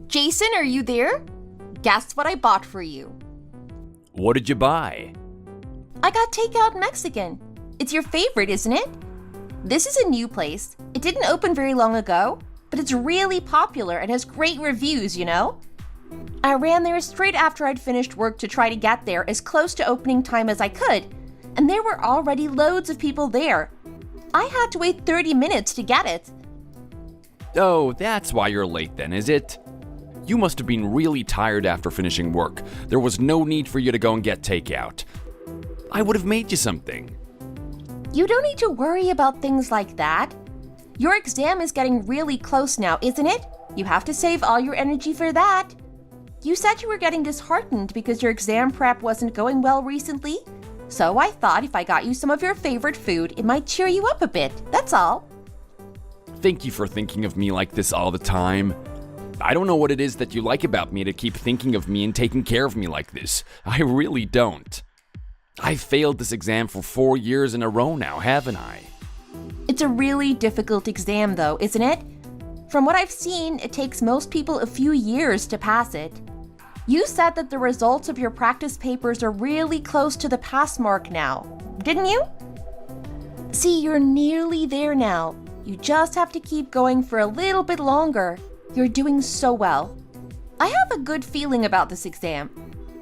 Jason, are you there? Guess what I bought for you? What did you buy? I got takeout Mexican. It's your favorite, isn't it? This is a new place. It didn't open very long ago, but it's really popular and has great reviews, you know? I ran there straight after I'd finished work to try to get there as close to opening time as I could, and there were already loads of people there. I had to wait 30 minutes to get it. Oh, that's why you're late then, is it? You must have been really tired after finishing work. There was no need for you to go and get takeout. I would have made you something. You don't need to worry about things like that. Your exam is getting really close now, isn't it? You have to save all your energy for that. You said you were getting disheartened because your exam prep wasn't going well recently. So I thought if I got you some of your favorite food, it might cheer you up a bit, that's all. Thank you for thinking of me like this all the time. I don't know what it is that you like about me to keep thinking of me and taking care of me like this. I really don't. I've failed this exam for 4 years in a row now, haven't I? It's a really difficult exam though, isn't it? From what I've seen, it takes most people a few years to pass it. You said that the results of your practice papers are really close to the pass mark now, didn't you? See, you're nearly there now. You just have to keep going for a little bit longer. You're doing so well. I have a good feeling about this exam.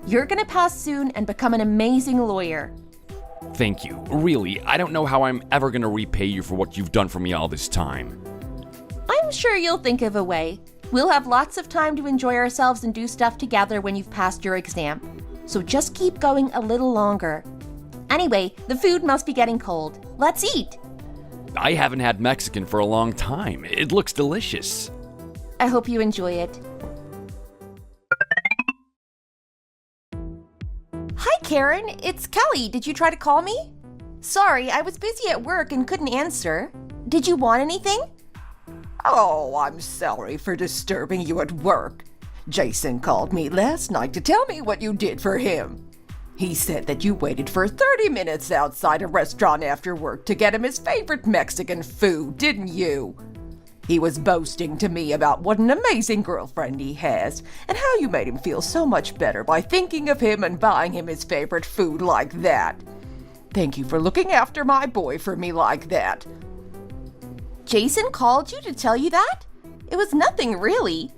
You're gonna pass soon and become an amazing lawyer. Thank you. Really, I don't know how I'm ever gonna repay you for what you've done for me all this time. I'm sure you'll think of a way. We'll have lots of time to enjoy ourselves and do stuff together when you've passed your exam. So just keep going a little longer. Anyway, the food must be getting cold. Let's eat. I haven't had Mexican for a long time. It looks delicious. I hope you enjoy it. Hi, Karen. It's Kelly. Did you try to call me? Sorry, I was busy at work and couldn't answer. Did you want anything? Oh, I'm sorry for disturbing you at work. Jason called me last night to tell me what you did for him. He said that you waited for 30 minutes outside a restaurant after work to get him his favorite Mexican food, didn't you? He was boasting to me about what an amazing girlfriend he has and how you made him feel so much better by thinking of him and buying him his favorite food like that. Thank you for looking after my boy for me like that. Jason called you to tell you that? It was nothing, really.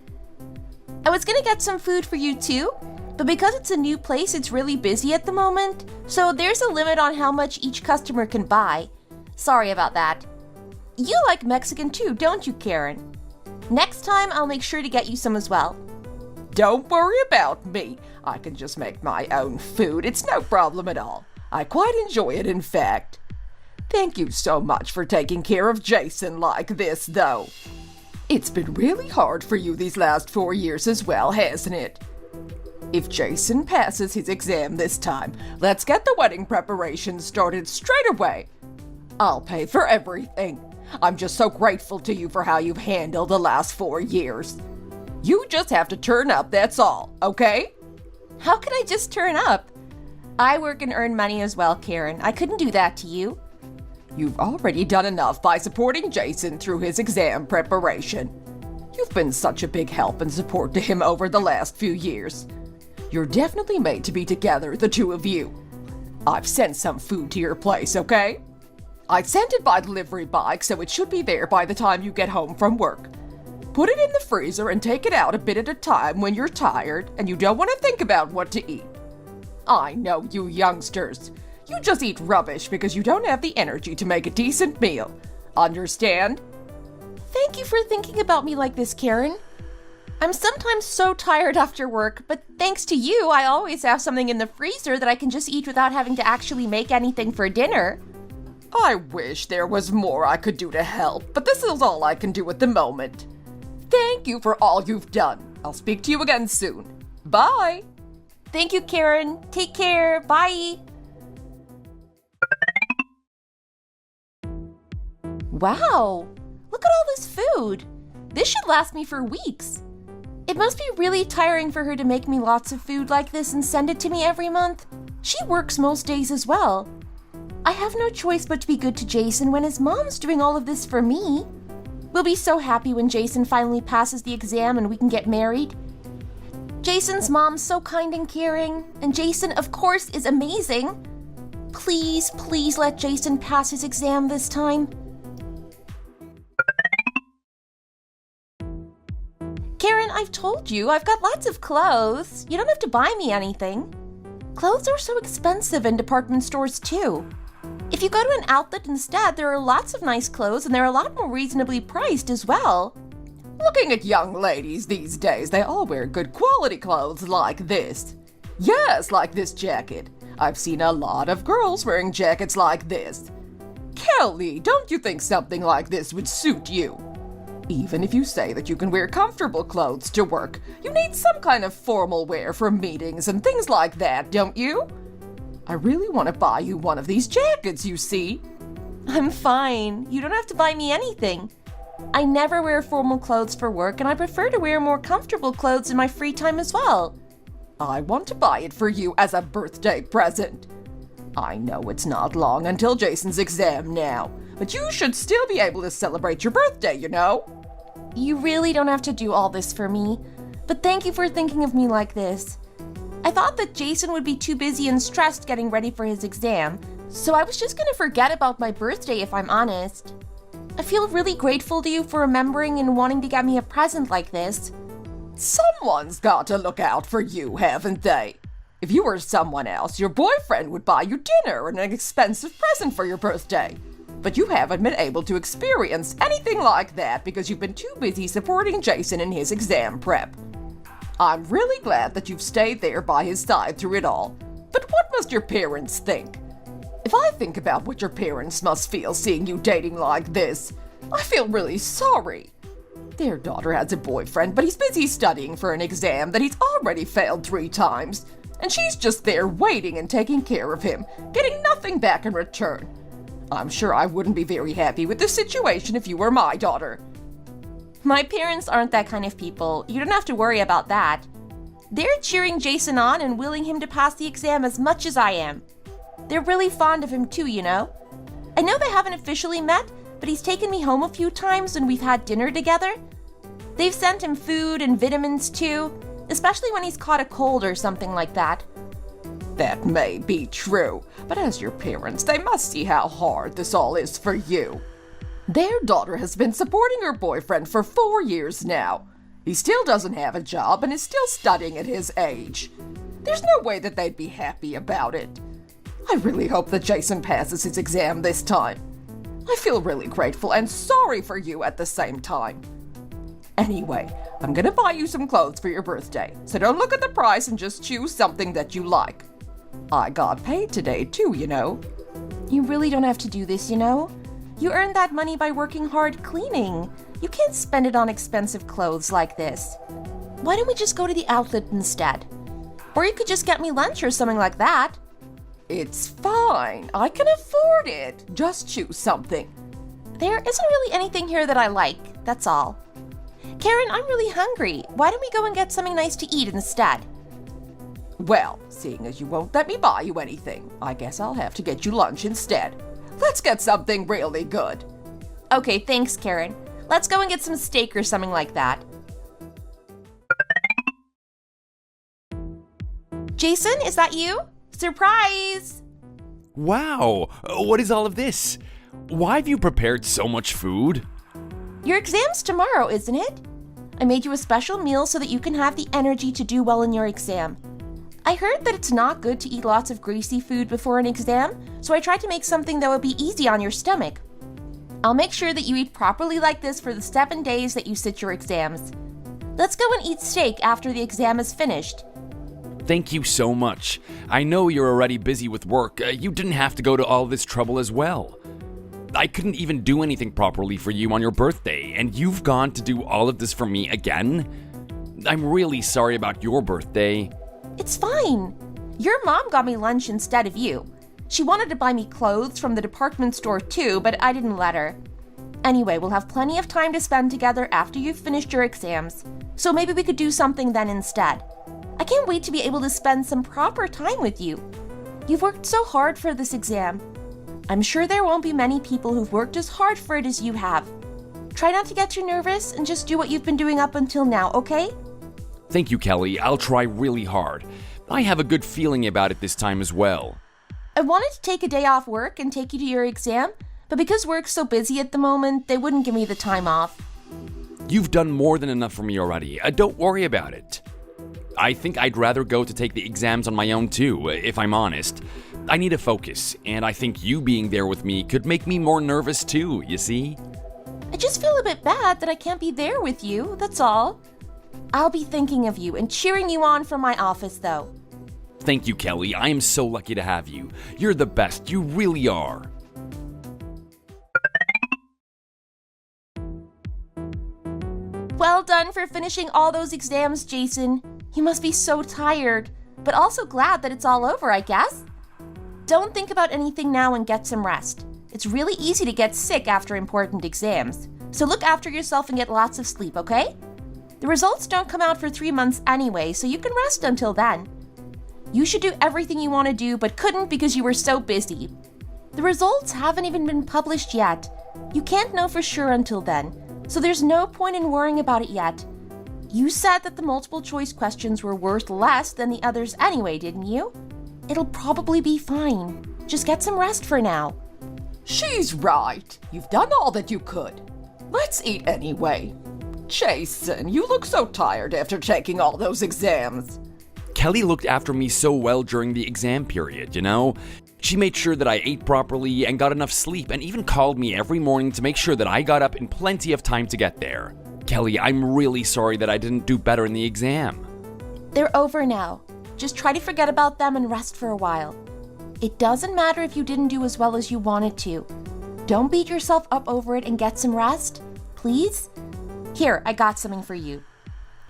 I was gonna get some food for you too, but because it's a new place, it's really busy at the moment, so there's a limit on how much each customer can buy. Sorry about that. You like Mexican too, don't you, Karen? Next time, I'll make sure to get you some as well. Don't worry about me. I can just make my own food. It's no problem at all. I quite enjoy it, in fact. Thank you so much for taking care of Jason like this, though. It's been really hard for you these last 4 years as well, hasn't it? If Jason passes his exam this time, let's get the wedding preparations started straight away. I'll pay for everything. I'm just so grateful to you for how you've handled the last 4 years. You just have to turn up, that's all, okay? How can I just turn up? I work and earn money as well, Karen. I couldn't do that to you. You've already done enough by supporting Jason through his exam preparation. You've been such a big help and support to him over the last few years. You're definitely made to be together, the two of you. I've sent some food to your place, okay? I sent it by delivery bike, so it should be there by the time you get home from work. Put it in the freezer and take it out a bit at a time when you're tired and you don't want to think about what to eat. I know you youngsters. You just eat rubbish because you don't have the energy to make a decent meal. Understand? Thank you for thinking about me like this, Karen. I'm sometimes so tired after work, but thanks to you, I always have something in the freezer that I can just eat without having to actually make anything for dinner. I wish there was more I could do to help, but this is all I can do at the moment. Thank you for all you've done. I'll speak to you again soon. Bye! Thank you, Karen. Take care. Bye! Wow! Look at all this food! This should last me for weeks. It must be really tiring for her to make me lots of food like this and send it to me every month. She works most days as well. I have no choice but to be good to Jason when his mom's doing all of this for me. We'll be so happy when Jason finally passes the exam and we can get married. Jason's mom's so kind and caring, and Jason, of course, is amazing. Please, please let Jason pass his exam this time. Karen, I've told you, I've got lots of clothes. You don't have to buy me anything. Clothes are so expensive in department stores too. If you go to an outlet instead, there are lots of nice clothes and they're a lot more reasonably priced as well. Looking at young ladies these days, they all wear good quality clothes like this. Yes, like this jacket. I've seen a lot of girls wearing jackets like this. Kelly, don't you think something like this would suit you? Even if you say that you can wear comfortable clothes to work, you need some kind of formal wear for meetings and things like that, don't you? I really want to buy you one of these jackets, you see. I'm fine. You don't have to buy me anything. I never wear formal clothes for work, and I prefer to wear more comfortable clothes in my free time as well. I want to buy it for you as a birthday present. I know it's not long until Jason's exam now, but you should still be able to celebrate your birthday, you know? You really don't have to do all this for me, but thank you for thinking of me like this. I thought that Jason would be too busy and stressed getting ready for his exam, so I was just gonna forget about my birthday if I'm honest. I feel really grateful to you for remembering and wanting to get me a present like this. Someone's got to look out for you, haven't they? If you were someone else, your boyfriend would buy you dinner and an expensive present for your birthday. But you haven't been able to experience anything like that because you've been too busy supporting Jason in his exam prep. I'm really glad that you've stayed there by his side through it all. But what must your parents think? If I think about what your parents must feel seeing you dating like this, I feel really sorry. Their daughter has a boyfriend, but he's busy studying for an exam that he's already failed 3 times. And she's just there waiting and taking care of him, getting nothing back in return. I'm sure I wouldn't be very happy with this situation if you were my daughter. My parents aren't that kind of people. You don't have to worry about that. They're cheering Jason on and willing him to pass the exam as much as I am. They're really fond of him too, you know? I know they haven't officially met, but he's taken me home a few times and we've had dinner together. They've sent him food and vitamins too, especially when he's caught a cold or something like that. That may be true, but as your parents, they must see how hard this all is for you. Their daughter has been supporting her boyfriend for 4 years now. He still doesn't have a job and is still studying at his age. There's no way that they'd be happy about it. I really hope that Jason passes his exam this time. I feel really grateful and sorry for you at the same time. Anyway, I'm gonna buy you some clothes for your birthday, so don't look at the price and just choose something that you like. I got paid today too, you know. You really don't have to do this, you know? You earned that money by working hard cleaning. You can't spend it on expensive clothes like this. Why don't we just go to the outlet instead? Or you could just get me lunch or something like that. It's fine. I can afford it. Just choose something. There isn't really anything here that I like, that's all. Karen, I'm really hungry. Why don't we go and get something nice to eat instead? Well, seeing as you won't let me buy you anything, I guess I'll have to get you lunch instead. Let's get something really good. Okay, thanks, Karen. Let's go and get some steak or something like that. Jason, is that you? Surprise! Wow, what is all of this? Why have you prepared so much food? Your exam's tomorrow, isn't it? I made you a special meal so that you can have the energy to do well in your exam. I heard that it's not good to eat lots of greasy food before an exam, so I tried to make something that would be easy on your stomach. I'll make sure that you eat properly like this for the 7 days that you sit your exams. Let's go and eat steak after the exam is finished. Thank you so much. I know you're already busy with work. You didn't have to go to all this trouble as well. I couldn't even do anything properly for you on your birthday, and you've gone to do all of this for me again? I'm really sorry about your birthday. It's fine. Your mom got me lunch instead of you. She wanted to buy me clothes from the department store too, but I didn't let her. Anyway, we'll have plenty of time to spend together after you've finished your exams, so maybe we could do something then instead. I can't wait to be able to spend some proper time with you. You've worked so hard for this exam. I'm sure there won't be many people who've worked as hard for it as you have. Try not to get too nervous and just do what you've been doing up until now, okay? Thank you, Kelly. I'll try really hard. I have a good feeling about it this time as well. I wanted to take a day off work and take you to your exam, but because work's so busy at the moment, they wouldn't give me the time off. You've done more than enough for me already. Don't worry about it. I think I'd rather go to take the exams on my own too, if I'm honest. I need to focus, and I think you being there with me could make me more nervous too, you see? I just feel a bit bad that I can't be there with you, that's all. I'll be thinking of you and cheering you on from my office, though. Thank you, Kelly. I am so lucky to have you. You're the best. You really are. Well done for finishing all those exams, Jason. You must be so tired, but also glad that it's all over, I guess. Don't think about anything now and get some rest. It's really easy to get sick after important exams, so look after yourself and get lots of sleep, okay? The results don't come out for 3 months anyway, so you can rest until then. You should do everything you want to do, but couldn't because you were so busy. The results haven't even been published yet. You can't know for sure until then, so there's no point in worrying about it yet. You said that the multiple choice questions were worth less than the others anyway, didn't you? It'll probably be fine. Just get some rest for now. She's right. You've done all that you could. Let's eat anyway. Jason, you look so tired after taking all those exams. Kelly looked after me so well during the exam period, you know? She made sure that I ate properly and got enough sleep and even called me every morning to make sure that I got up in plenty of time to get there. Kelly, I'm really sorry that I didn't do better in the exam. They're over now. Just try to forget about them and rest for a while. It doesn't matter if you didn't do as well as you wanted to. Don't beat yourself up over it and get some rest, please. Here, I got something for you.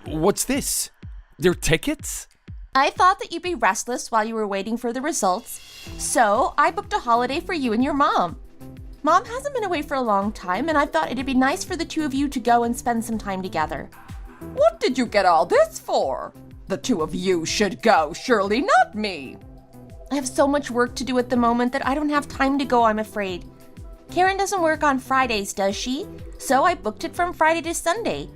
What's this? They're tickets? I thought that you'd be restless while you were waiting for the results, so I booked a holiday for you and your mom. Mom hasn't been away for a long time, and I thought it'd be nice for the two of you to go and spend some time together. What did you get all this for? The two of you should go, surely not me. I have so much work to do at the moment that I don't have time to go, I'm afraid. Karen doesn't work on Fridays, does she? So I booked it from Friday to Sunday.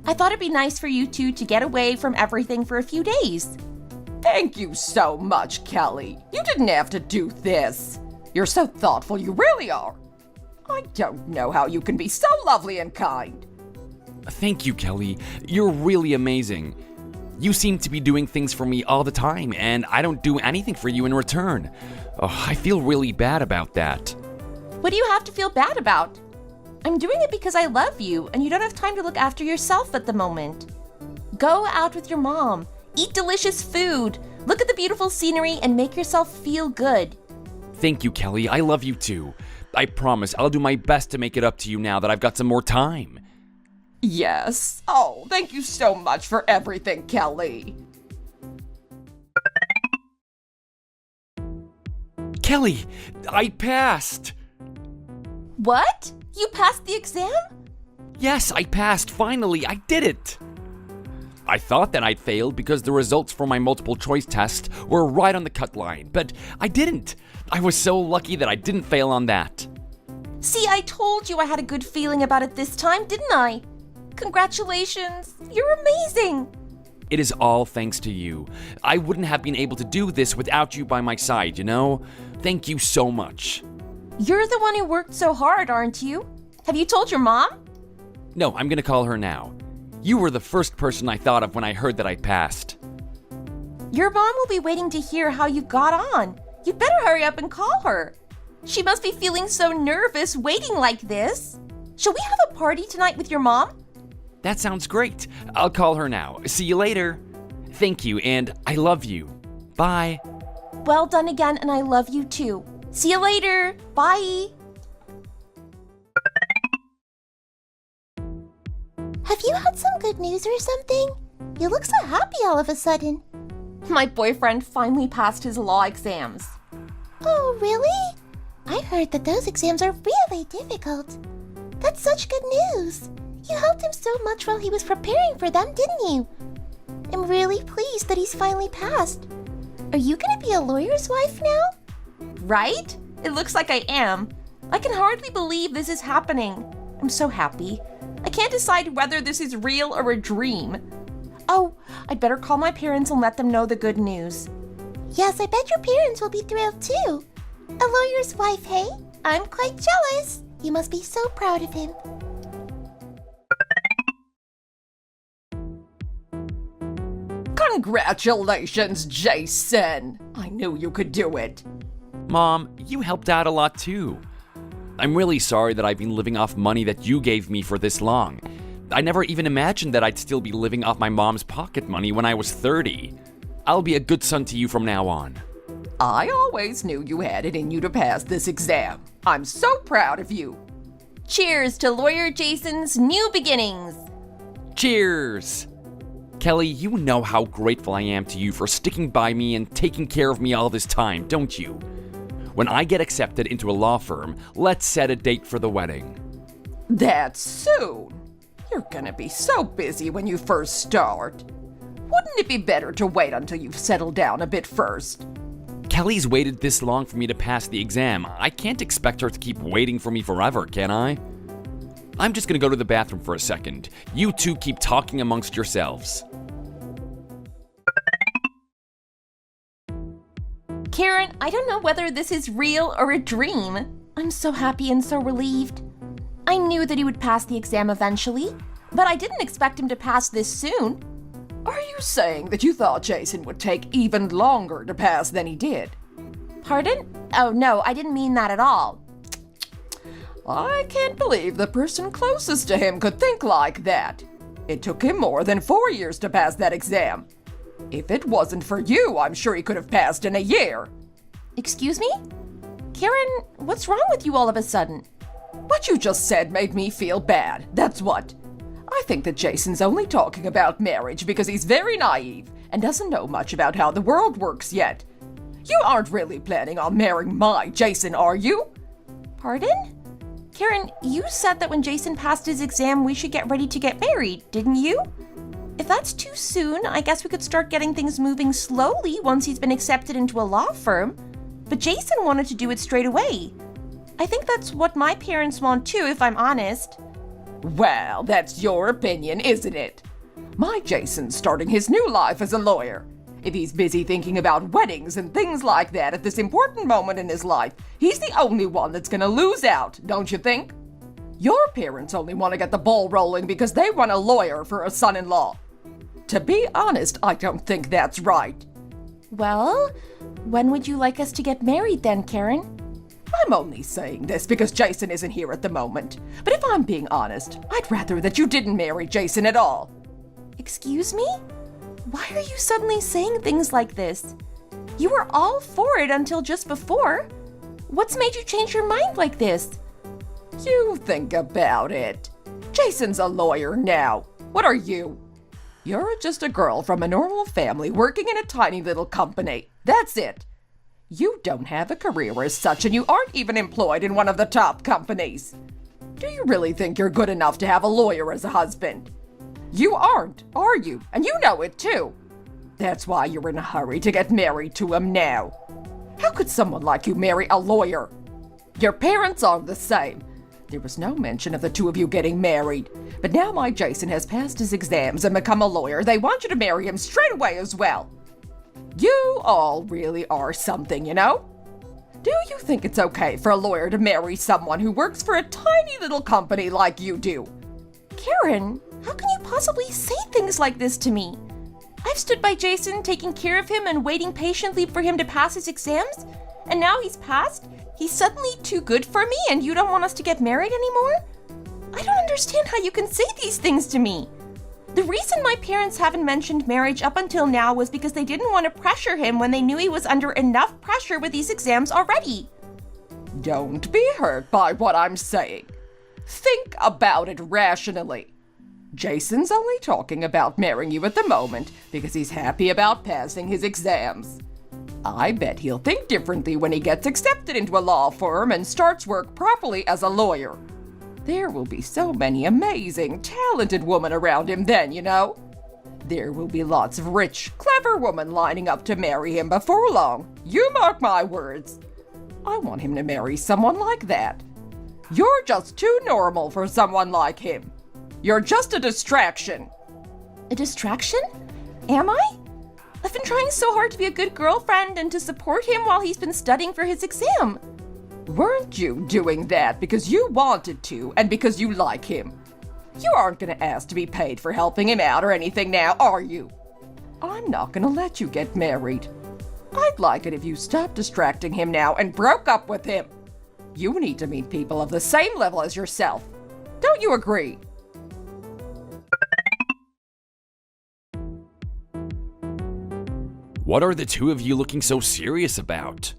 I thought it'd be nice for you two to get away from everything for a few days. Thank you so much, Kelly. You didn't have to do this. You're so thoughtful, you really are. I don't know how you can be so lovely and kind. Thank you, Kelly. You're really amazing. You seem to be doing things for me all the time, and I don't do anything for you in return. Oh, I feel really bad about that. What do you have to feel bad about? I'm doing it because I love you, and you don't have time to look after yourself at the moment. Go out with your mom, eat delicious food, look at the beautiful scenery, and make yourself feel good. Thank you, Kelly. I love you too. I promise I'll do my best to make it up to you now that I've got some more time. Yes. Oh, thank you so much for everything, Kelly. Kelly, I passed! What? You passed the exam? Yes, I passed. Finally, I did it! I thought that I'd failed because the results from my multiple choice test were right on the cut line, but I didn't. I was so lucky that I didn't fail on that. See, I told you I had a good feeling about it this time, didn't I? Congratulations! You're amazing! It is all thanks to you. I wouldn't have been able to do this without you by my side, you know? Thank you so much. You're the one who worked so hard, aren't you? Have you told your mom? No, I'm gonna call her now. You were the first person I thought of when I heard that I passed. Your mom will be waiting to hear how you got on. You'd better hurry up and call her. She must be feeling so nervous waiting like this. Shall we have a party tonight with your mom? That sounds great. I'll call her now. See you later. Thank you, and I love you. Bye. Well done again, and I love you too. See you later. Bye. Have you had some good news or something? You look so happy all of a sudden. My boyfriend finally passed his law exams. Oh, really? I heard that those exams are really difficult. That's such good news. You helped him so much while he was preparing for them, didn't you? I'm really pleased that he's finally passed. Are you gonna be a lawyer's wife now? Right? It looks like I am. I can hardly believe this is happening. I'm so happy. I can't decide whether this is real or a dream. Oh, I'd better call my parents and let them know the good news. Yes, I bet your parents will be thrilled too. A lawyer's wife, hey? I'm quite jealous. You must be so proud of him. Congratulations, Jason! I knew you could do it. Mom, you helped out a lot too. I'm really sorry that I've been living off money that you gave me for this long. I never even imagined that I'd still be living off my mom's pocket money when I was 30. I'll be a good son to you from now on. I always knew you had it in you to pass this exam. I'm so proud of you. Cheers to Lawyer Jason's new beginnings. Cheers! Kelly, you know how grateful I am to you for sticking by me and taking care of me all this time, don't you? When I get accepted into a law firm, let's set a date for the wedding. That soon? You're gonna be so busy when you first start. Wouldn't it be better to wait until you've settled down a bit first? Kelly's waited this long for me to pass the exam. I can't expect her to keep waiting for me forever, can I? I'm just gonna go to the bathroom for a second. You two keep talking amongst yourselves. Karen, I don't know whether this is real or a dream. I'm so happy and so relieved. I knew that he would pass the exam eventually, but I didn't expect him to pass this soon. Are you saying that you thought Jason would take even longer to pass than he did? Pardon? Oh no, I didn't mean that at all. I can't believe the person closest to him could think like that. It took him more than 4 years to pass that exam. If it wasn't for you, I'm sure he could have passed in a year. Excuse me? Karen, what's wrong with you all of a sudden? What you just said made me feel bad, that's what. I think that Jason's only talking about marriage because he's very naive and doesn't know much about how the world works yet. You aren't really planning on marrying my Jason, are you? Pardon? Karen, you said that when Jason passed his exam, we should get ready to get married, didn't you? If that's too soon, I guess we could start getting things moving slowly once he's been accepted into a law firm. But Jason wanted to do it straight away. I think that's what my parents want too, if I'm honest. Well, that's your opinion, isn't it? My Jason's starting his new life as a lawyer. If he's busy thinking about weddings and things like that at this important moment in his life, he's the only one that's gonna lose out, don't you think? Your parents only want to get the ball rolling because they want a lawyer for a son-in-law. To be honest, I don't think that's right. Well, when would you like us to get married then, Karen? I'm only saying this because Jason isn't here at the moment. But if I'm being honest, I'd rather that you didn't marry Jason at all. Excuse me? Why are you suddenly saying things like this? You were all for it until just before. What's made you change your mind like this? You think about it. Jason's a lawyer now. What are you? You're just a girl from a normal family working in a tiny little company. That's it. You don't have a career as such, and you aren't even employed in one of the top companies. Do you really think you're good enough to have a lawyer as a husband? You aren't, are you? And you know it too. That's why you're in a hurry to get married to him now. How could someone like you marry a lawyer? Your parents are the same. There was no mention of the two of you getting married. But now my Jason has passed his exams and become a lawyer. They want you to marry him straight away as well. You all really are something, you know? Do you think it's okay for a lawyer to marry someone who works for a tiny little company like you do? Karen, how can you possibly say things like this to me? I've stood by Jason, taking care of him and waiting patiently for him to pass his exams, and now he's passed? He's suddenly too good for me and you don't want us to get married anymore? I don't understand how you can say these things to me. The reason my parents haven't mentioned marriage up until now was because they didn't want to pressure him when they knew he was under enough pressure with these exams already. Don't be hurt by what I'm saying. Think about it rationally. Jason's only talking about marrying you at the moment because he's happy about passing his exams. I bet he'll think differently when he gets accepted into a law firm and starts work properly as a lawyer. There will be so many amazing, talented women around him then, you know. There will be lots of rich, clever women lining up to marry him before long. You mark my words. I want him to marry someone like that. You're just too normal for someone like him. You're just a distraction. A distraction? Am I? I've been trying so hard to be a good girlfriend and to support him while he's been studying for his exam. Weren't you doing that because you wanted to and because you like him? You aren't going to ask to be paid for helping him out or anything now, are you? I'm not going to let you get married. I'd like it if you stopped distracting him now and broke up with him. You need to meet people of the same level as yourself. Don't you agree? What are the two of you looking so serious about?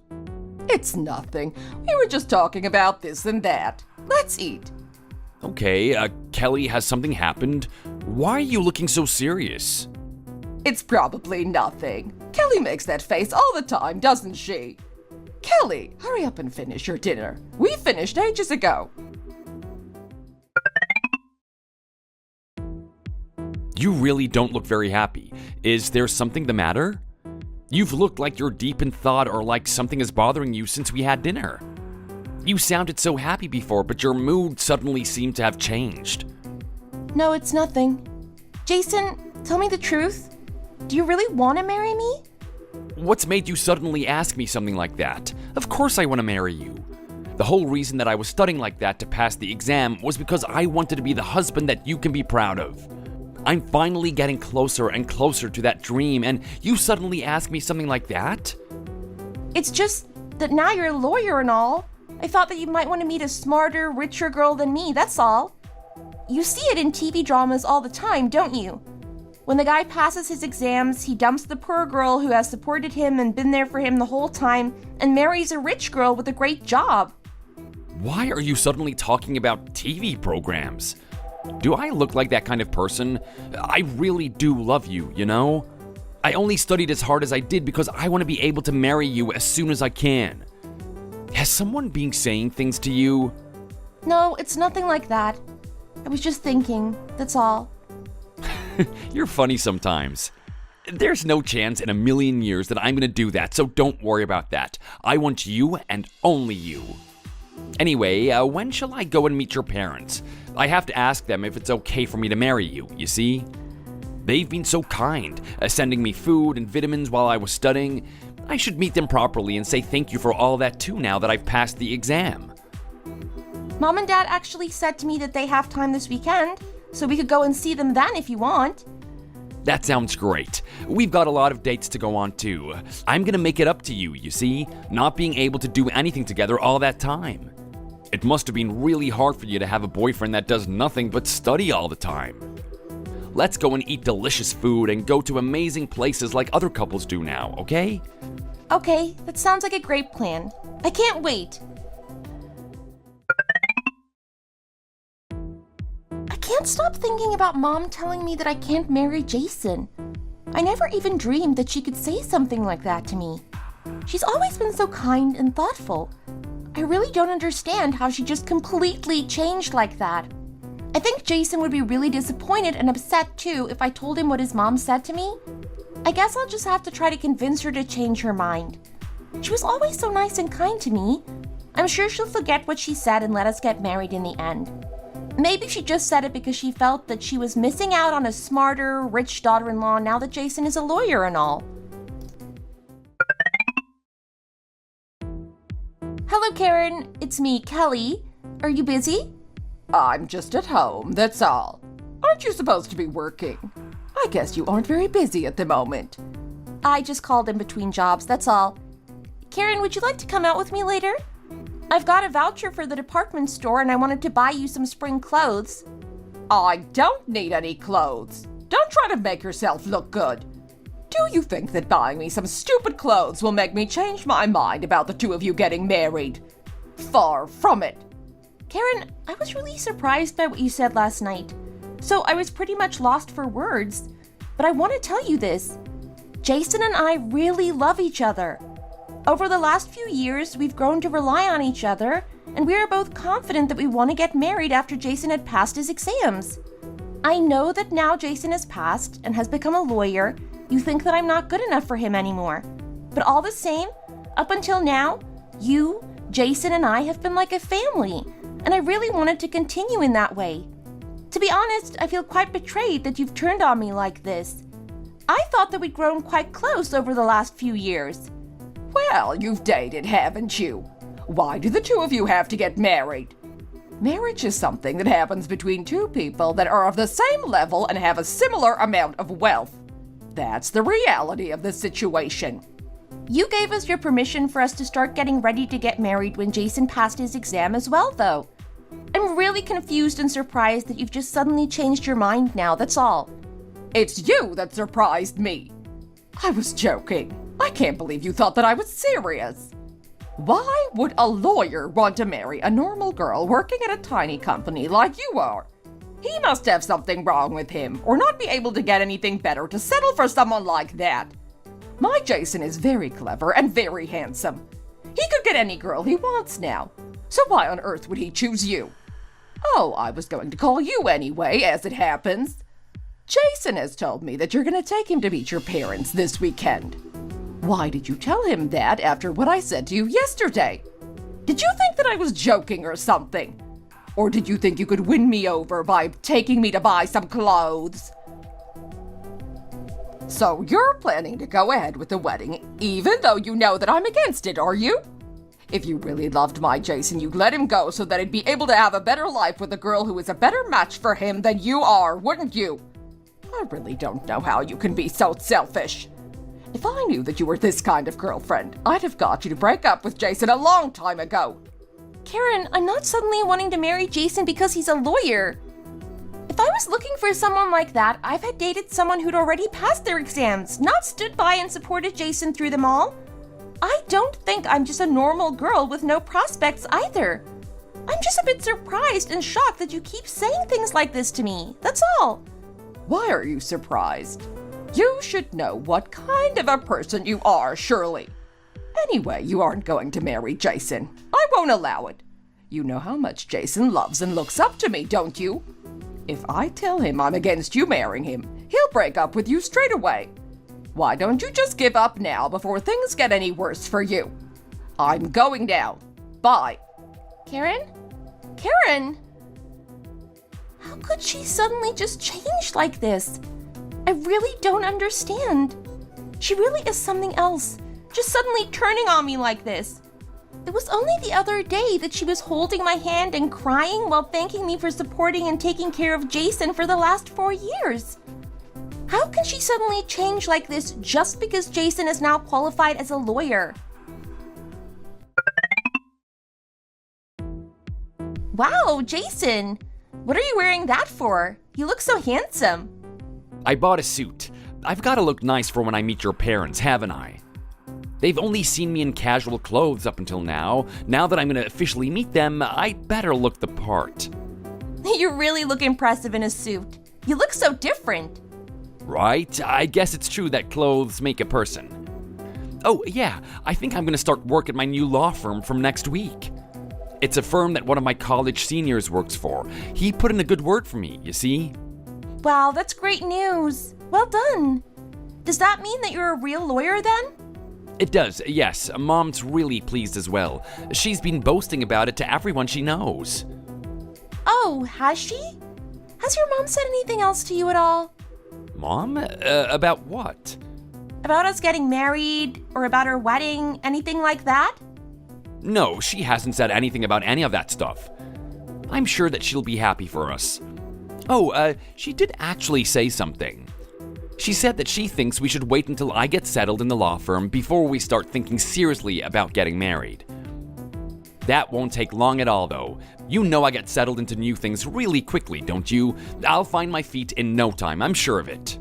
It's nothing. We were just talking about this and that. Let's eat. Okay, Kelly, has something happened? Why are you looking so serious? It's probably nothing. Kelly makes that face all the time, doesn't she? Kelly, hurry up and finish your dinner. We finished ages ago. You really don't look very happy. Is there something the matter? You've looked like you're deep in thought or like something is bothering you since we had dinner. You sounded so happy before, but your mood suddenly seemed to have changed. No, it's nothing. Jason, tell me the truth. Do you really want to marry me? What's made you suddenly ask me something like that? Of course I want to marry you. The whole reason that I was studying like that to pass the exam was because I wanted to be the husband that you can be proud of. I'm finally getting closer and closer to that dream, and you suddenly ask me something like that? It's just that now you're a lawyer and all. I thought that you might want to meet a smarter, richer girl than me, that's all. You see it in TV dramas all the time, don't you? When the guy passes his exams, he dumps the poor girl who has supported him and been there for him the whole time and marries a rich girl with a great job. Why are you suddenly talking about TV programs? Do I look like that kind of person? I really do love you, you know? I only studied as hard as I did because I want to be able to marry you as soon as I can. Has someone been saying things to you? No, it's nothing like that. I was just thinking, that's all. You're funny sometimes. There's no chance in a million years that I'm gonna do that, so don't worry about that. I want you and only you. Anyway, when shall I go and meet your parents? I have to ask them if it's okay for me to marry you, you see? They've been so kind, sending me food and vitamins while I was studying. I should meet them properly and say thank you for all that too now that I've passed the exam. Mom and Dad actually said to me that they have time this weekend, so we could go and see them then if you want. That sounds great. We've got a lot of dates to go on too. I'm gonna make it up to you, you see, not being able to do anything together all that time. It must have been really hard for you to have a boyfriend that does nothing but study all the time. Let's go and eat delicious food and go to amazing places like other couples do now, okay? Okay, that sounds like a great plan. I can't wait. I can't stop thinking about Mom telling me that I can't marry Jason. I never even dreamed that she could say something like that to me. She's always been so kind and thoughtful. I really don't understand how she just completely changed like that. I think Jason would be really disappointed and upset too if I told him what his mom said to me. I guess I'll just have to try to convince her to change her mind. She was always so nice and kind to me. I'm sure she'll forget what she said and let us get married in the end. Maybe she just said it because she felt that she was missing out on a smarter, rich daughter-in-law now that Jason is a lawyer and all. Hello, Karen. It's me, Kelly. Are you busy? I'm just at home, that's all. Aren't you supposed to be working? I guess you aren't very busy at the moment. I just called in between jobs, that's all. Karen, would you like to come out with me later? I've got a voucher for the department store and I wanted to buy you some spring clothes. I don't need any clothes. Don't try to make yourself look good. Do you think that buying me some stupid clothes will make me change my mind about the two of you getting married? Far from it. Karen, I was really surprised by what you said last night. So I was pretty much lost for words. But I want to tell you this. Jason and I really love each other. Over the last few years, we've grown to rely on each other, and we are both confident that we want to get married after Jason had passed his exams. I know that now Jason has passed and has become a lawyer, you think that I'm not good enough for him anymore. But all the same, up until now, you, Jason, and I have been like a family. and I really wanted to continue in that way. To be honest, I feel quite betrayed that you've turned on me like this. I thought that we'd grown quite close over the last few years. Well, you've dated, haven't you? Why do the two of you have to get married? Marriage is something that happens between two people that are of the same level and have a similar amount of wealth. That's the reality of the situation. You gave us your permission for us to start getting ready to get married when Jason passed his exam as well, though. I'm really confused and surprised that you've just suddenly changed your mind now, that's all. It's you that surprised me. I was joking. I can't believe you thought that I was serious. Why would a lawyer want to marry a normal girl working at a tiny company like you are? He must have something wrong with him, or not be able to get anything better to settle for someone like that. My Jason is very clever and very handsome. He could get any girl he wants now. So why on earth would he choose you? Oh, I was going to call you anyway, as it happens. Jason has told me that you're going to take him to meet your parents this weekend. Why did you tell him that after what I said to you yesterday? Did you think that I was joking or something? Or did you think you could win me over by taking me to buy some clothes? So you're planning to go ahead with the wedding, even though you know that I'm against it, are you? If you really loved my Jason, you'd let him go so that he'd be able to have a better life with a girl who is a better match for him than you are, wouldn't you? I really don't know how you can be so selfish. If I knew that you were this kind of girlfriend, I'd have got you to break up with Jason a long time ago. Karen, I'm not suddenly wanting to marry Jason because he's a lawyer. If I was looking for someone like that, I've had dated someone who'd already passed their exams, not stood by and supported Jason through them all. I don't think I'm just a normal girl with no prospects either. I'm just a bit surprised and shocked that you keep saying things like this to me, that's all. Why are you surprised? You should know what kind of a person you are, surely. Anyway, you aren't going to marry Jason. I won't allow it. You know how much Jason loves and looks up to me, don't you? If I tell him I'm against you marrying him, he'll break up with you straight away. Why don't you just give up now before things get any worse for you? I'm going now. Bye. Karen? Karen? How could she suddenly just change like this? I really don't understand. She really is something else, just suddenly turning on me like this. It was only the other day that she was holding my hand and crying while thanking me for supporting and taking care of Jason for the last 4 years. How can she suddenly change like this just because Jason is now qualified as a lawyer? Wow, Jason! What are you wearing that for? You look so handsome. I bought a suit. I've got to look nice for when I meet your parents, haven't I? They've only seen me in casual clothes up until now. Now that I'm going to officially meet them, I'd better look the part. You really look impressive in a suit. You look so different. Right? I guess it's true that clothes make a person. Oh, yeah, I think I'm going to start work at my new law firm from next week. It's a firm that one of my college seniors works for. He put in a good word for me, you see? Wow, that's great news. Well done. Does that mean that you're a real lawyer then? It does, yes. Mom's really pleased as well. She's been boasting about it to everyone she knows. Oh, has she? Has your mom said anything else to you at all? Mom? About what? About us getting married, or about our wedding, anything like that? No, she hasn't said anything about any of that stuff. I'm sure that she'll be happy for us. Oh, she did actually say something. She said that she thinks we should wait until I get settled in the law firm before we start thinking seriously about getting married. That won't take long at all, though. You know I get settled into new things really quickly, don't you? I'll find my feet in no time, I'm sure of it.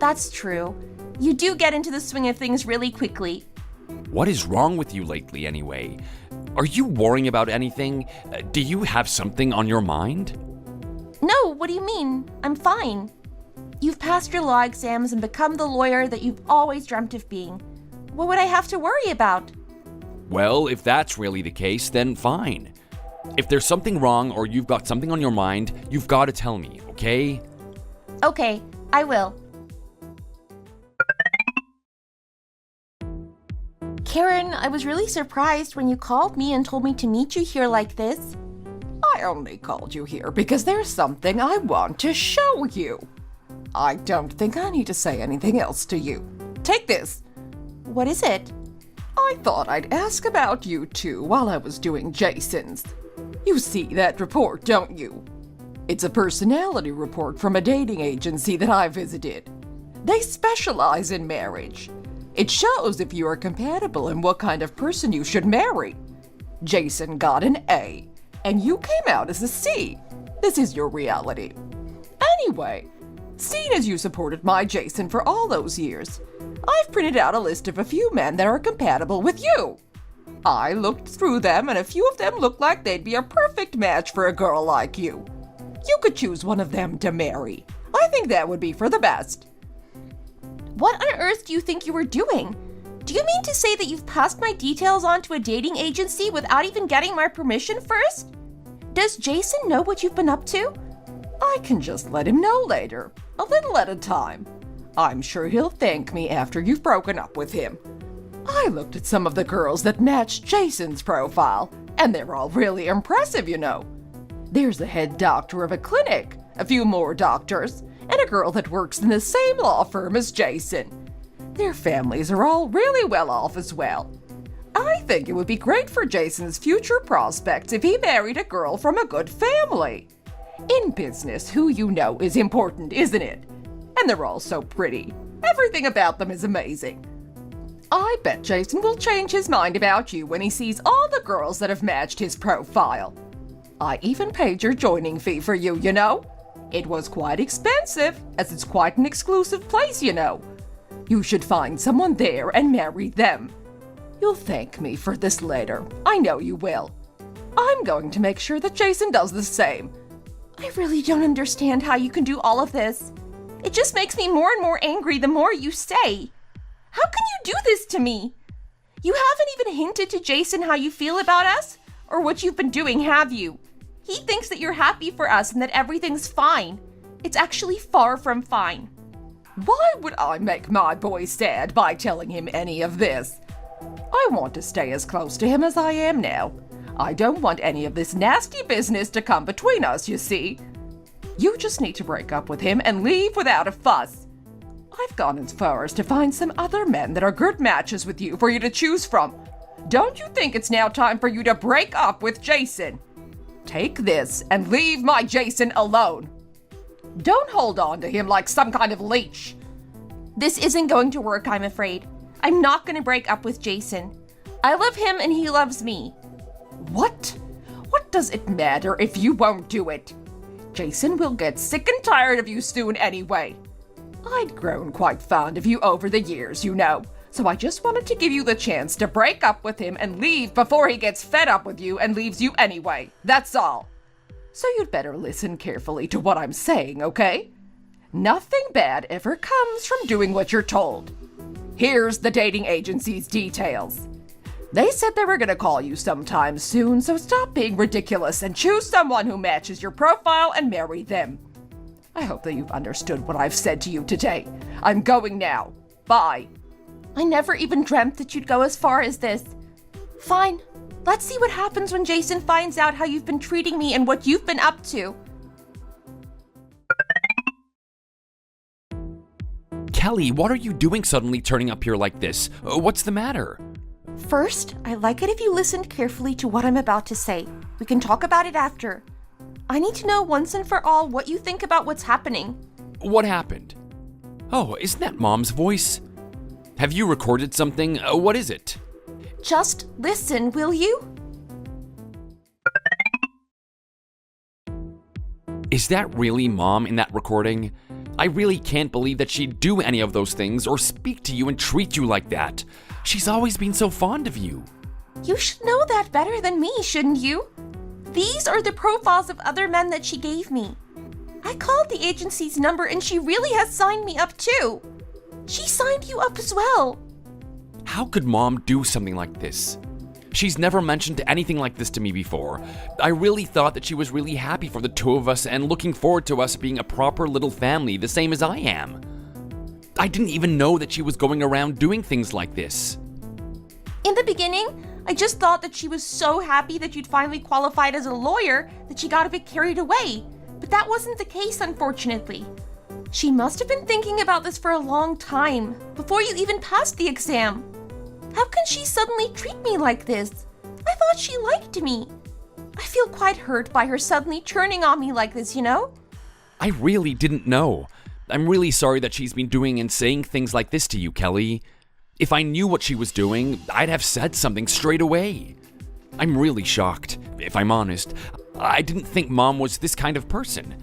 That's true. You do get into the swing of things really quickly. What is wrong with you lately, anyway? Are you worrying about anything? Do you have something on your mind? No, what do you mean? I'm fine. You've passed your law exams and become the lawyer that you've always dreamt of being. What would I have to worry about? Well, if that's really the case, then fine. If there's something wrong or you've got something on your mind, you've got to tell me, okay? Okay, I will. Karen, I was really surprised when you called me and told me to meet you here like this. I only called you here because there's something I want to show you. I don't think I need to say anything else to you. Take this. What is it? I thought I'd ask about you two while I was doing Jason's. You see that report, don't you? It's a personality report from a dating agency that I visited. They specialize in marriage. It shows if you are compatible and what kind of person you should marry. Jason got an A, and you came out as a C. This is your reality. Anyway, seeing as you supported my Jason for all those years, I've printed out a list of a few men that are compatible with you. I looked through them, and a few of them look like they'd be a perfect match for a girl like you. You could choose one of them to marry. I think that would be for the best. What on earth do you think you were doing? Do you mean to say that you've passed my details on to a dating agency without even getting my permission first? Does Jason know what you've been up to? I can just let him know later, a little at a time. I'm sure he'll thank me after you've broken up with him. I looked at some of the girls that matched Jason's profile, and they're all really impressive, you know. There's a head doctor of a clinic, a few more doctors, and a girl that works in the same law firm as Jason. Their families are all really well off as well. I think it would be great for Jason's future prospects if he married a girl from a good family. In business, who you know is important, isn't it? And they're all so pretty. Everything about them is amazing. I bet Jason will change his mind about you when he sees all the girls that have matched his profile. I even paid your joining fee for you, you know. It was quite expensive, as it's quite an exclusive place, you know. You should find someone there and marry them. You'll thank me for this later. I know you will. I'm going to make sure that Jason does the same. I really don't understand how you can do all of this. It just makes me more and more angry the more you say. How can you do this to me? You haven't even hinted to Jason how you feel about us or what you've been doing, have you? He thinks that you're happy for us and that everything's fine. It's actually far from fine. Why would I make my boy sad by telling him any of this? I want to stay as close to him as I am now. I don't want any of this nasty business to come between us, you see. You just need to break up with him and leave without a fuss. I've gone as far as to find some other men that are good matches with you for you to choose from. Don't you think it's now time for you to break up with Jason? Take this and leave my Jason alone. Don't hold on to him like some kind of leech. This isn't going to work, I'm afraid. I'm not going to break up with Jason. I love him and he loves me. What? What does it matter if you won't do it? Jason will get sick and tired of you soon anyway. I'd grown quite fond of you over the years, you know, so I just wanted to give you the chance to break up with him and leave before he gets fed up with you and leaves you anyway. That's all. So you'd better listen carefully to what I'm saying, okay? Nothing bad ever comes from doing what you're told. Here's the dating agency's details. They said they were going to call you sometime soon, so stop being ridiculous and choose someone who matches your profile and marry them. I hope that you've understood what I've said to you today. I'm going now. Bye. I never even dreamt that you'd go as far as this. Fine. Let's see what happens when Jason finds out how you've been treating me and what you've been up to. Kelly, what are you doing suddenly turning up here like this? What's the matter? First, I'd like it if you listened carefully to what I'm about to say. We can talk about it after. I need to know once and for all what you think about what's happening. What happened? Oh, isn't that Mom's voice? Have you recorded something? What is it? Just listen, will you? Is that really Mom in that recording? I really can't believe that she'd do any of those things or speak to you and treat you like that. She's always been so fond of you. You should know that better than me, shouldn't you? These are the profiles of other men that she gave me. I called the agency's number and she really has signed me up too. She signed you up as well. How could Mom do something like this? She's never mentioned anything like this to me before. I really thought that she was really happy for the two of us and looking forward to us being a proper little family, the same as I am. I didn't even know that she was going around doing things like this. In the beginning, I just thought that she was so happy that you'd finally qualified as a lawyer that she got a bit carried away. But that wasn't the case, unfortunately. She must have been thinking about this for a long time, before you even passed the exam. How can she suddenly treat me like this? I thought she liked me. I feel quite hurt by her suddenly turning on me like this, you know? I really didn't know. I'm really sorry that she's been doing and saying things like this to you, Kelly. If I knew what she was doing, I'd have said something straight away. I'm really shocked, if I'm honest. I didn't think Mom was this kind of person.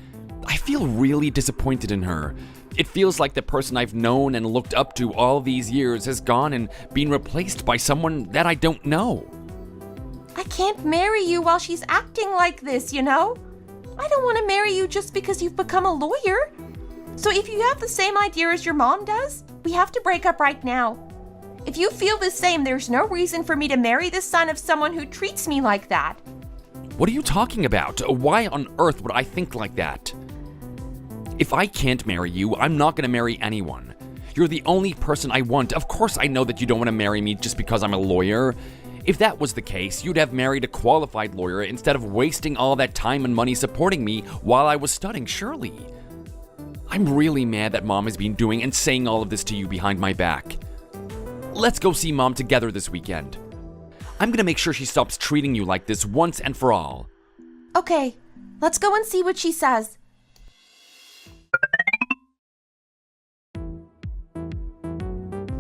I feel really disappointed in her. It feels like the person I've known and looked up to all these years has gone and been replaced by someone that I don't know. I can't marry you while she's acting like this, you know? I don't want to marry you just because you've become a lawyer. So if you have the same idea as your mom does, we have to break up right now. If you feel the same, there's no reason for me to marry the son of someone who treats me like that. What are you talking about? Why on earth would I think like that? If I can't marry you, I'm not going to marry anyone. You're the only person I want. Of course I know that you don't want to marry me just because I'm a lawyer. If that was the case, you'd have married a qualified lawyer instead of wasting all that time and money supporting me while I was studying, surely. I'm really mad that Mom has been doing and saying all of this to you behind my back. Let's go see Mom together this weekend. I'm gonna make sure she stops treating you like this once and for all. Okay, let's go and see what she says.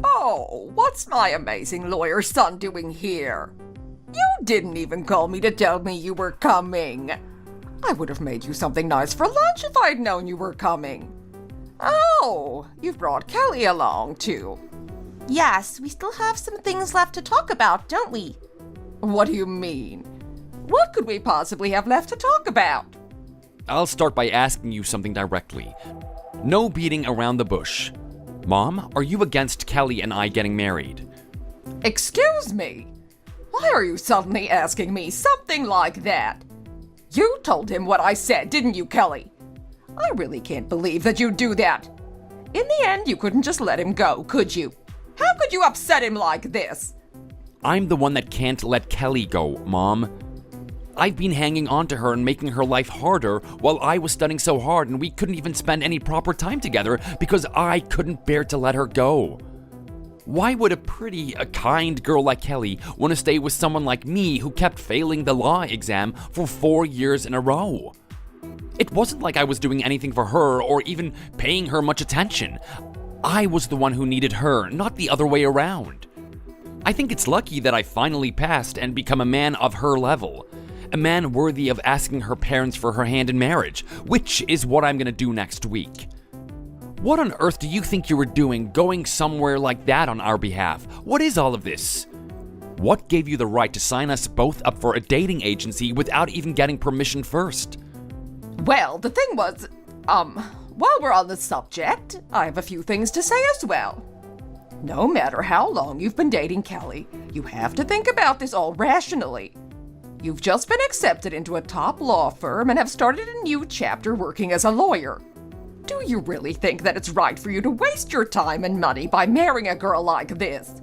Oh, what's my amazing lawyer son doing here? You didn't even call me to tell me you were coming. I would have made you something nice for lunch if I'd known you were coming. Oh, you've brought Kelly along too. Yes, we still have some things left to talk about, don't we? What do you mean? What could we possibly have left to talk about? I'll start by asking you something directly. No beating around the bush. Mom, are you against Kelly and I getting married? Excuse me? Why are you suddenly asking me something like that? You told him what I said, didn't you, Kelly? I really can't believe that you'd do that. In the end, you couldn't just let him go, could you? How could you upset him like this? I'm the one that can't let Kelly go, Mom. I've been hanging on to her and making her life harder while I was studying so hard and we couldn't even spend any proper time together because I couldn't bear to let her go. Why would a pretty, kind girl like Kelly want to stay with someone like me who kept failing the law exam for 4 years in a row? It wasn't like I was doing anything for her or even paying her much attention. I was the one who needed her, not the other way around. I think it's lucky that I finally passed and become a man of her level. A man worthy of asking her parents for her hand in marriage, which is what I'm gonna do next week. What on earth do you think you were doing going somewhere like that on our behalf? What is all of this? What gave you the right to sign us both up for a dating agency without even getting permission first? Well, the thing was, while we're on the subject, I have a few things to say as well. No matter how long you've been dating Kelly, you have to think about this all rationally. You've just been accepted into a top law firm and have started a new chapter working as a lawyer. Do you really think that it's right for you to waste your time and money by marrying a girl like this?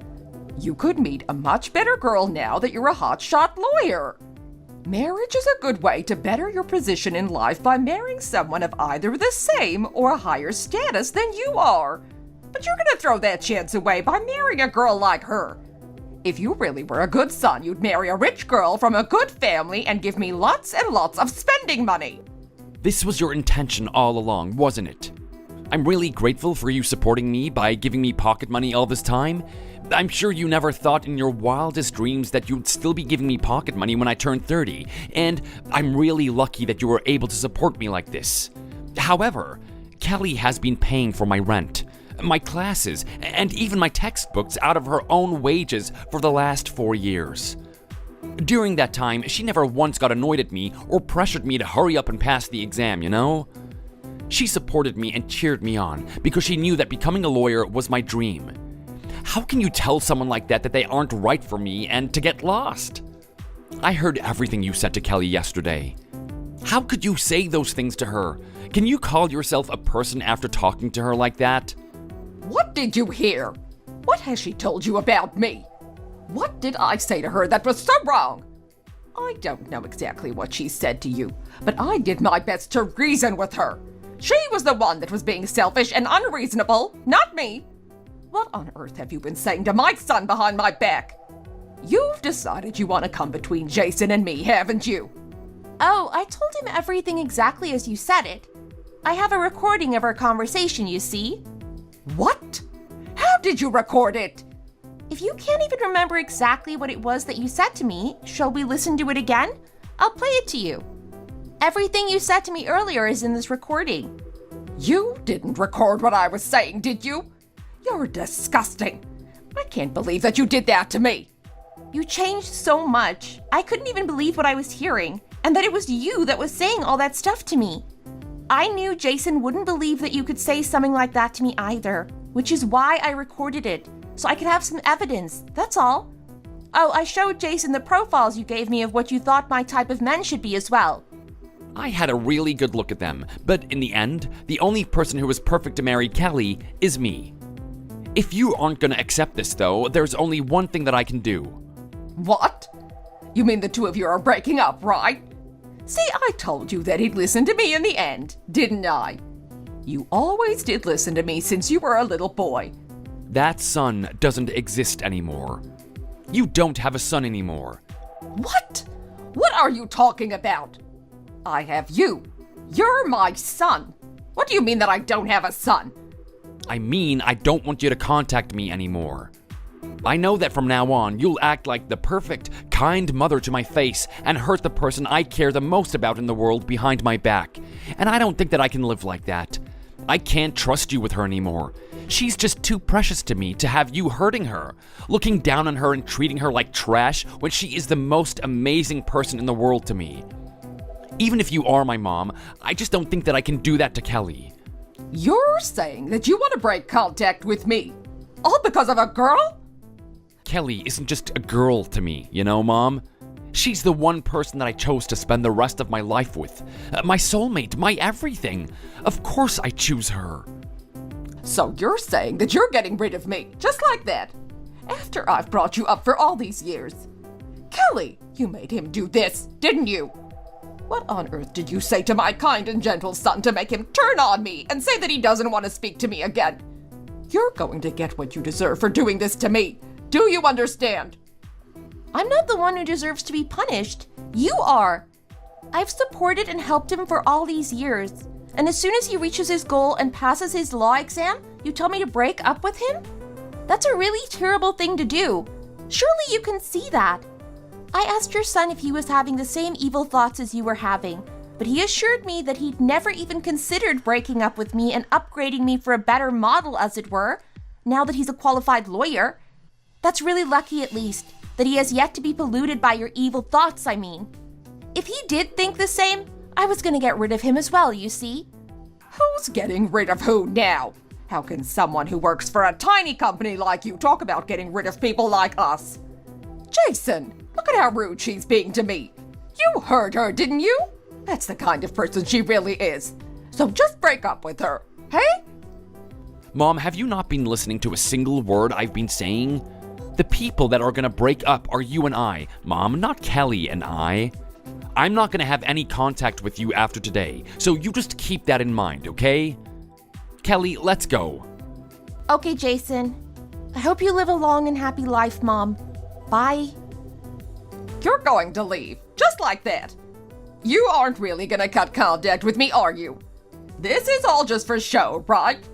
You could meet a much better girl now that you're a hotshot lawyer. Marriage is a good way to better your position in life by marrying someone of either the same or a higher status than you are. But you're gonna throw that chance away by marrying a girl like her. If you really were a good son, you'd marry a rich girl from a good family and give me lots and lots of spending money. This was your intention all along, wasn't it? I'm really grateful for you supporting me by giving me pocket money all this time. I'm sure you never thought in your wildest dreams that you'd still be giving me pocket money when I turned 30, and I'm really lucky that you were able to support me like this. However, Kelly has been paying for my rent, my classes, and even my textbooks out of her own wages for the last 4 years. During that time, she never once got annoyed at me or pressured me to hurry up and pass the exam, you know? She supported me and cheered me on because she knew that becoming a lawyer was my dream. How can you tell someone like that that they aren't right for me and to get lost? I heard everything you said to Kelly yesterday. How could you say those things to her? Can you call yourself a person after talking to her like that? What did you hear? What has she told you about me? What did I say to her that was so wrong? I don't know exactly what she said to you, but I did my best to reason with her. She was the one that was being selfish and unreasonable, not me. What on earth have you been saying to my son behind my back? You've decided you want to come between Jason and me, haven't you? Oh, I told him everything exactly as you said it. I have a recording of our conversation, you see. What? How did you record it? If you can't even remember exactly what it was that you said to me, shall we listen to it again? I'll play it to you. Everything you said to me earlier is in this recording. You didn't record what I was saying, did you? You're disgusting. I can't believe that you did that to me. You changed so much. I couldn't even believe what I was hearing, and that it was you that was saying all that stuff to me. I knew Jason wouldn't believe that you could say something like that to me either, which is why I recorded it, so I could have some evidence, that's all. Oh, I showed Jason the profiles you gave me of what you thought my type of men should be as well. I had a really good look at them, but in the end, the only person who was perfect to marry Kelly is me. If you aren't gonna accept this though, there's only one thing that I can do. What? You mean the two of you are breaking up, right? See, I told you that he'd listen to me in the end, didn't I? You always did listen to me since you were a little boy. That son doesn't exist anymore. You don't have a son anymore. What? What are you talking about? I have you. You're my son. What do you mean that I don't have a son? I mean, I don't want you to contact me anymore. I know that from now on, you'll act like the perfect, kind mother to my face and hurt the person I care the most about in the world behind my back. And I don't think that I can live like that. I can't trust you with her anymore. She's just too precious to me to have you hurting her, looking down on her and treating her like trash when she is the most amazing person in the world to me. Even if you are my mom, I just don't think that I can do that to Kelly. You're saying that you want to break contact with me, all because of a girl? Kelly isn't just a girl to me, you know, Mom? She's the one person that I chose to spend the rest of my life with. My soulmate, my everything. Of course I choose her. So you're saying that you're getting rid of me, just like that, after I've brought you up for all these years. Kelly, you made him do this, didn't you? What on earth did you say to my kind and gentle son to make him turn on me and say that he doesn't want to speak to me again? You're going to get what you deserve for doing this to me. Do you understand? I'm not the one who deserves to be punished. You are. I've supported and helped him for all these years. And as soon as he reaches his goal and passes his law exam, you tell me to break up with him? That's a really terrible thing to do. Surely you can see that. I asked your son if he was having the same evil thoughts as you were having, but he assured me that he'd never even considered breaking up with me and upgrading me for a better model, as it were, now that he's a qualified lawyer. That's really lucky, at least, that he has yet to be polluted by your evil thoughts, I mean. If he did think the same, I was gonna get rid of him as well, you see. Who's getting rid of who now? How can someone who works for a tiny company like you talk about getting rid of people like us? Jason, look at how rude she's being to me. You heard her, didn't you? That's the kind of person she really is. So just break up with her, hey? Mom, have you not been listening to a single word I've been saying? The people that are gonna break up are you and I, Mom, not Kelly and I. I'm not gonna have any contact with you after today, so you just keep that in mind, okay? Kelly, let's go. Okay, Jason. I hope you live a long and happy life, Mom. Bye. You're going to leave, just like that. You aren't really gonna cut contact with me, are you? This is all just for show, right?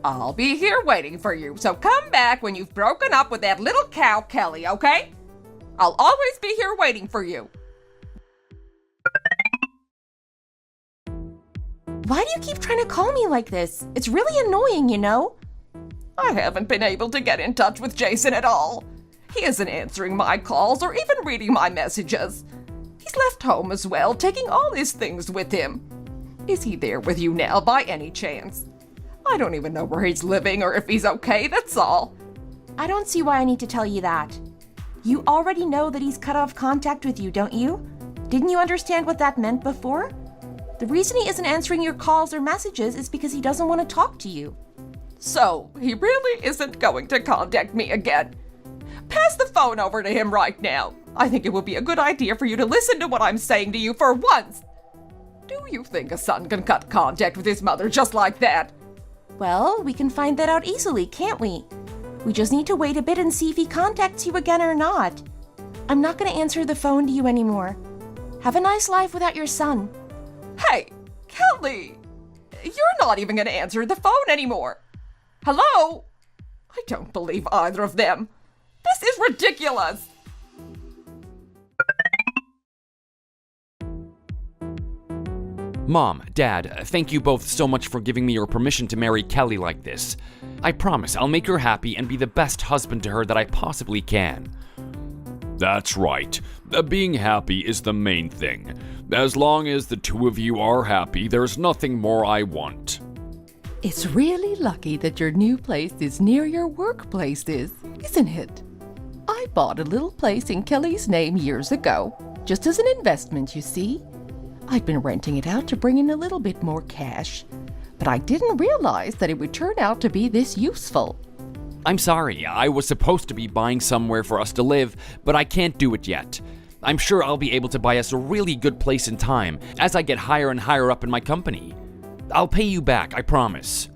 I'll be here waiting for you, so come back when you've broken up with that little cow, Kelly, okay? I'll always be here waiting for you. Why do you keep trying to call me like this? It's really annoying, you know? I haven't been able to get in touch with Jason at all. He isn't answering my calls or even reading my messages. He's left home as well, taking all his things with him. Is he there with you now by any chance? I don't even know where he's living or if he's okay, that's all. I don't see why I need to tell you that. You already know that he's cut off contact with you, don't you? Didn't you understand what that meant before? The reason he isn't answering your calls or messages is because he doesn't want to talk to you. So, he really isn't going to contact me again. Pass the phone over to him right now. I think it would be a good idea for you to listen to what I'm saying to you for once. Do you think a son can cut contact with his mother just like that? Well, we can find that out easily, can't we? We just need to wait a bit and see if he contacts you again or not. I'm not going to answer the phone to you anymore. Have a nice life without your son. Hey, Kelly! You're not even going to answer the phone anymore. Hello? I don't believe either of them. This is ridiculous. Mom, Dad, thank you both so much for giving me your permission to marry Kelly like this. I promise I'll make her happy and be the best husband to her that I possibly can. That's right. Being happy is the main thing. As long as the two of you are happy, there's nothing more I want. It's really lucky that your new place is near your workplace, isn't it? I bought a little place in Kelly's name years ago, just as an investment, you see. I'd been renting it out to bring in a little bit more cash, but I didn't realize that it would turn out to be this useful. I'm sorry, I was supposed to be buying somewhere for us to live, but I can't do it yet. I'm sure I'll be able to buy us a really good place in time as I get higher and higher up in my company. I'll pay you back, I promise.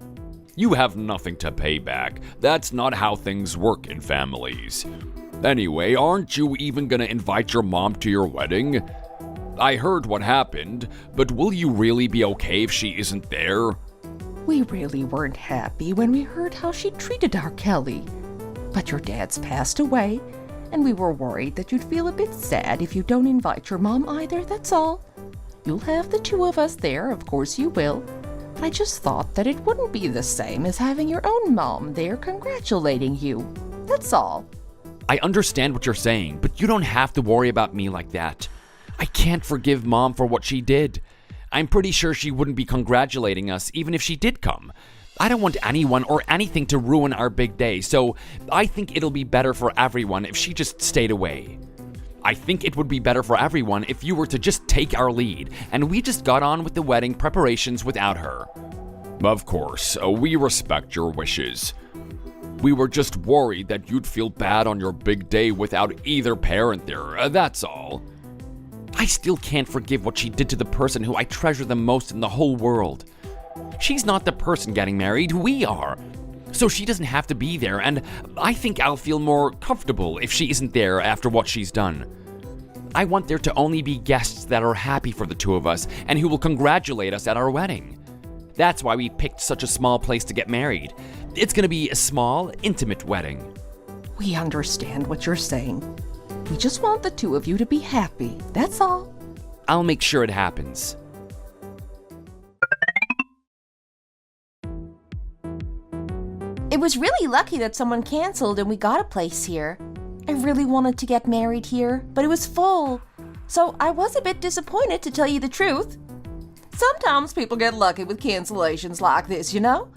You have nothing to pay back. That's not how things work in families. Anyway, aren't you even gonna invite your mom to your wedding? I heard what happened, but will you really be okay if she isn't there? We really weren't happy when we heard how she treated our Kelly. But your dad's passed away, and we were worried that you'd feel a bit sad if you don't invite your mom either, that's all. You'll have the two of us there, of course you will. But I just thought that it wouldn't be the same as having your own mom there congratulating you. That's all. I understand what you're saying, but you don't have to worry about me like that. I can't forgive Mom for what she did. I'm pretty sure she wouldn't be congratulating us even if she did come. I don't want anyone or anything to ruin our big day, so I think it'll be better for everyone if she just stayed away. I think it would be better for everyone if you were to just take our lead and we just got on with the wedding preparations without her. Of course, we respect your wishes. We were just worried that you'd feel bad on your big day without either parent there, that's all. I still can't forgive what she did to the person who I treasure the most in the whole world. She's not the person getting married, we are. So she doesn't have to be there, and I think I'll feel more comfortable if she isn't there after what she's done. I want there to only be guests that are happy for the two of us and who will congratulate us at our wedding. That's why we picked such a small place to get married. It's gonna be a small, intimate wedding. We understand what you're saying. We just want the two of you to be happy, that's all. I'll make sure it happens. It was really lucky that someone canceled and we got a place here. I really wanted to get married here, but it was full. So I was a bit disappointed, to tell you the truth. Sometimes people get lucky with cancellations like this, you know?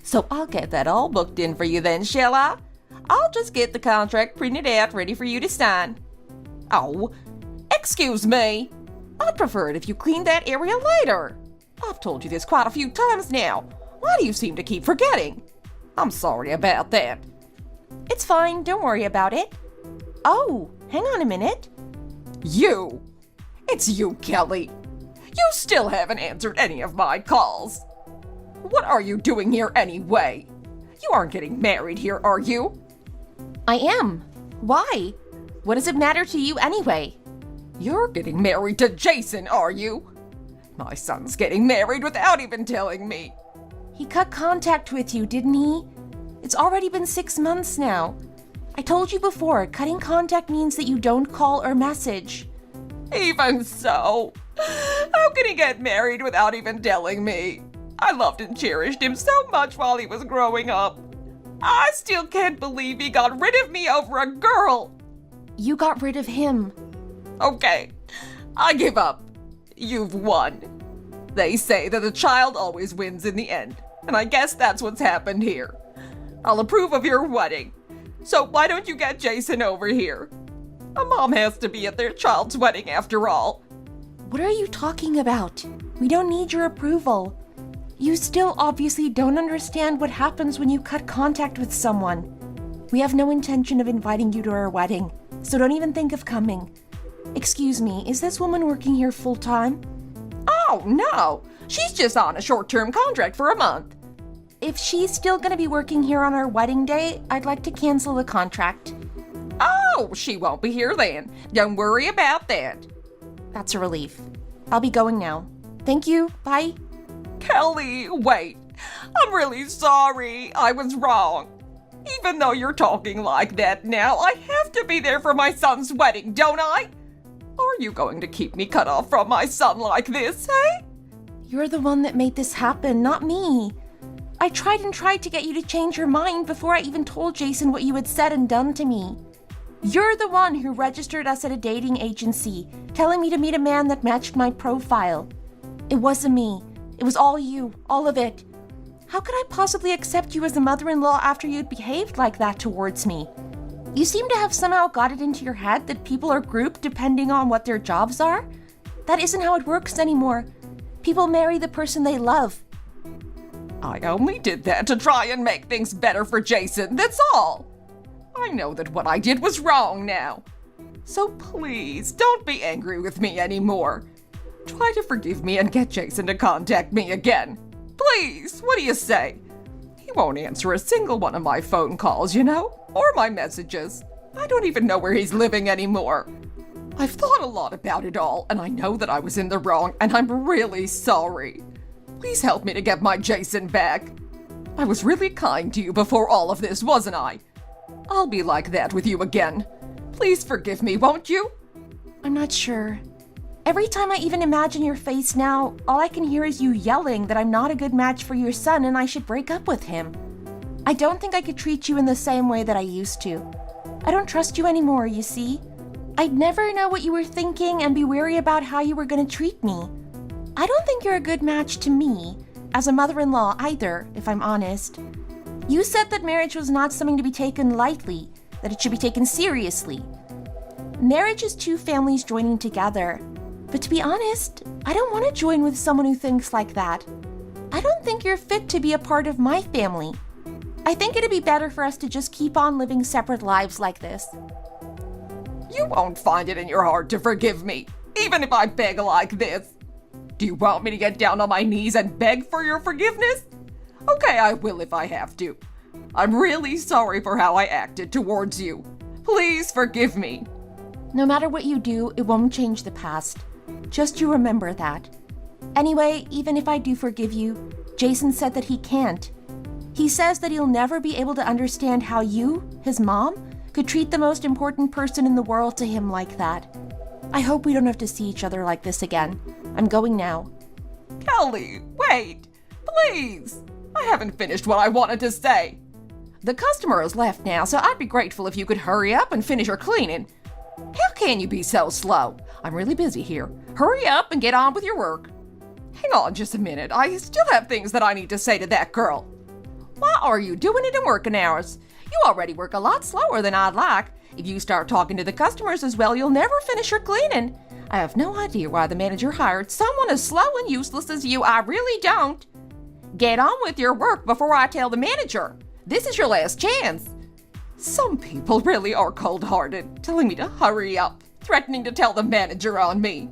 So I'll get that all booked in for you then, shall I? I'll just get the contract printed out ready for you to sign. Oh, excuse me. I'd prefer it if you cleaned that area later. I've told you this quite a few times now. Why do you seem to keep forgetting? I'm sorry about that. It's fine, don't worry about it. Oh, hang on a minute. You! It's you, Kelly. You still haven't answered any of my calls. What are you doing here anyway? You aren't getting married here, are you? I am. Why? What does it matter to you anyway? You're getting married to Jason, are you? My son's getting married without even telling me. He cut contact with you, didn't he? It's already been 6 months now. I told you before, cutting contact means that you don't call or message. Even so, how can he get married without even telling me? I loved and cherished him so much while he was growing up. I still can't believe he got rid of me over a girl. You got rid of him. Okay, I give up. You've won. They say that the child always wins in the end, and I guess that's what's happened here. I'll approve of your wedding. So why don't you get Jason over here? A mom has to be at their child's wedding after all. What are you talking about? We don't need your approval. You still obviously don't understand what happens when you cut contact with someone. We have no intention of inviting you to our wedding, so don't even think of coming. Excuse me, is this woman working here full-time? Oh, no. She's just on a short-term contract for a month. If she's still gonna be working here on our wedding day, I'd like to cancel the contract. Oh, she won't be here then. Don't worry about that. That's a relief. I'll be going now. Thank you. Bye. Kelly, wait. I'm really sorry. I was wrong. Even though you're talking like that now, I have to be there for my son's wedding, don't I? Are you going to keep me cut off from my son like this, eh? You're the one that made this happen, not me. I tried and tried to get you to change your mind before I even told Jason what you had said and done to me. You're the one who registered us at a dating agency, telling me to meet a man that matched my profile. It wasn't me. It was all you, all of it. How could I possibly accept you as a mother-in-law after you'd behaved like that towards me? You seem to have somehow got it into your head that people are grouped depending on what their jobs are. That isn't how it works anymore. People marry the person they love. I only did that to try and make things better for Jason, that's all. I know that what I did was wrong now. So please, don't be angry with me anymore. Try to forgive me and get Jason to contact me again. Please, what do you say? He won't answer a single one of my phone calls, you know, or my messages. I don't even know where he's living anymore. I've thought a lot about it all, and I know that I was in the wrong, and I'm really sorry. Please help me to get my Jason back. I was really kind to you before all of this, wasn't I? I'll be like that with you again. Please forgive me, won't you? I'm not sure. Every time I even imagine your face now, all I can hear is you yelling that I'm not a good match for your son and I should break up with him. I don't think I could treat you in the same way that I used to. I don't trust you anymore, you see? I'd never know what you were thinking and be wary about how you were going to treat me. I don't think you're a good match to me, as a mother-in-law either, if I'm honest. You said that marriage was not something to be taken lightly, that it should be taken seriously. Marriage is two families joining together. But to be honest, I don't want to join with someone who thinks like that. I don't think you're fit to be a part of my family. I think it'd be better for us to just keep on living separate lives like this. You won't find it in your heart to forgive me, even if I beg like this. Do you want me to get down on my knees and beg for your forgiveness? Okay, I will if I have to. I'm really sorry for how I acted towards you. Please forgive me. No matter what you do, it won't change the past. Just you remember that. Anyway, even if I do forgive you, Jason said that he can't. He says that he'll never be able to understand how you, his mom, could treat the most important person in the world to him like that. I hope we don't have to see each other like this again. I'm going now. Kelly, wait, please. I haven't finished what I wanted to say. The customer has left now, so I'd be grateful if you could hurry up and finish your cleaning. How can you be so slow? I'm really busy here. Hurry up and get on with your work. Hang on just a minute. I still have things that I need to say to that girl. Why are you doing it in working hours? You already work a lot slower than I'd like. If you start talking to the customers as well, you'll never finish your cleaning. I have no idea why the manager hired someone as slow and useless as you. I really don't. Get on with your work before I tell the manager. This is your last chance. Some people really are cold-hearted, telling me to hurry up, threatening to tell the manager on me.